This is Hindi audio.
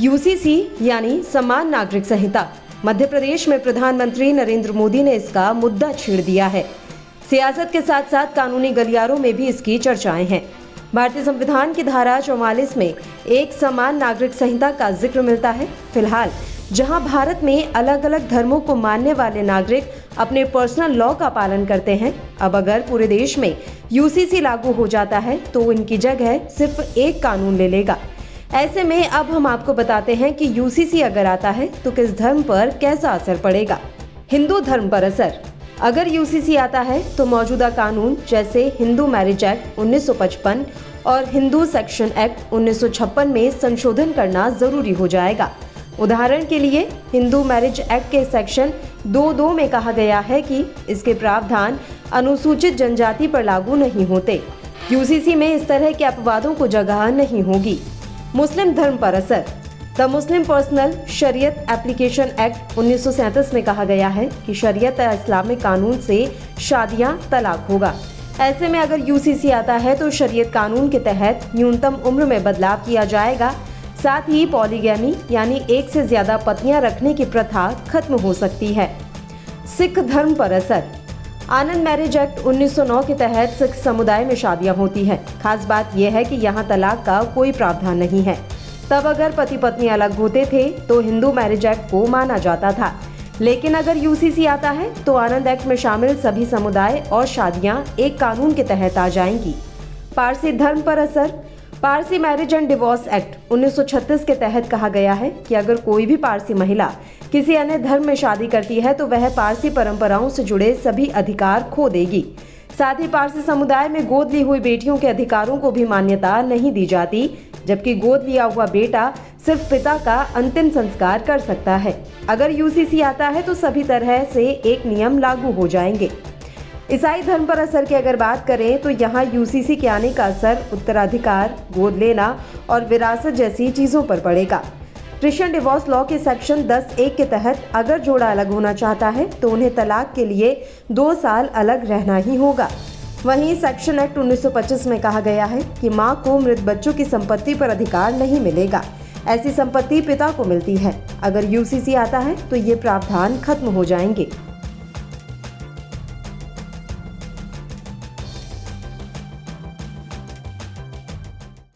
यूसीसी यानी समान नागरिक संहिता। मध्य प्रदेश में प्रधानमंत्री नरेंद्र मोदी ने इसका मुद्दा छेड़ दिया है। सियासत के साथ साथ कानूनी गलियारों में भी इसकी चर्चाएं हैं। भारतीय संविधान की धारा 44 में एक समान नागरिक संहिता का जिक्र मिलता है। फिलहाल जहां भारत में अलग अलग धर्मों को मानने वाले नागरिक अपने पर्सनल लॉ का पालन करते हैं, अब अगर पूरे देश में यूसीसी लागू हो जाता है तो इनकी जगह सिर्फ एक कानून ले लेगा। ऐसे में अब हम आपको बताते हैं कि यूसीसी अगर आता है तो किस धर्म पर कैसा असर पड़ेगा। हिंदू धर्म पर असर। अगर यूसीसी आता है तो मौजूदा कानून जैसे हिंदू मैरिज एक्ट 1955 और हिंदू सेक्शन एक्ट 1956 में संशोधन करना जरूरी हो जाएगा। उदाहरण के लिए हिंदू मैरिज एक्ट के सेक्शन 22 में कहा गया है कि इसके प्रावधान अनुसूचित जनजाति पर लागू नहीं होते। यूसीसी में इस तरह के अपवादों को जगह नहीं होगी। मुस्लिम धर्म पर असर। द मुस्लिम पर्सनल शरीयत एप्लीकेशन एक्ट 1937 में कहा गया है कि शरीयत इस्लामिक कानून से शादियां तलाक होगा। ऐसे में अगर यूसीसी आता है तो शरीयत कानून के तहत न्यूनतम उम्र में बदलाव किया जाएगा। साथ ही पॉलीगैमी यानी एक से ज्यादा पत्नियां रखने की प्रथा खत्म हो सकती है। सिख धर्म पर असर। आनंद मैरिज एक्ट 1909 के तहत सिख समुदाय में शादियां होती हैं। खास बात यह है कि यहाँ तलाक का कोई प्रावधान नहीं है। तब अगर पति पत्नी अलग होते थे तो हिंदू मैरिज एक्ट को माना जाता था, लेकिन अगर यूसीसी आता है तो आनंद एक्ट में शामिल सभी समुदाय और शादियां एक कानून के तहत आ जाएंगी। पारसी धर्म पर असर। Parsi marriage and divorce act 1936 के तहत कहा गया है कि अगर कोई भी पारसी महिला किसी अन्य धर्म में शादी करती है तो वह पारसी परंपराओं से जुड़े सभी अधिकार खो देगी। साथ ही पारसी समुदाय में गोद ली हुई बेटियों के अधिकारों को भी मान्यता नहीं दी जाती, जबकि गोद लिया हुआ बेटा सिर्फ पिता का अंतिम संस्कार कर सकता है। अगर यूसीसी आता है तो सभी तरह से एक नियम लागू हो जाएंगे। ईसाई धर्म पर असर की अगर बात करें तो यहाँ यूसीसी के आने का असर उत्तराधिकार, गोद लेना और विरासत जैसी चीजों पर पड़ेगा। क्रिश्चियन डिवोर्स लॉ के सेक्शन 10(1) के तहत अगर जोड़ा अलग होना चाहता है तो उन्हें तलाक के लिए 2 साल अलग रहना ही होगा। वहीं सेक्शन एक्ट 1925 में कहा गया है कि मां को मृत बच्चों की संपत्ति पर अधिकार नहीं मिलेगा। ऐसी संपत्ति पिता को मिलती है। अगर यूसीसी आता है तो ये प्रावधान खत्म हो जाएंगे।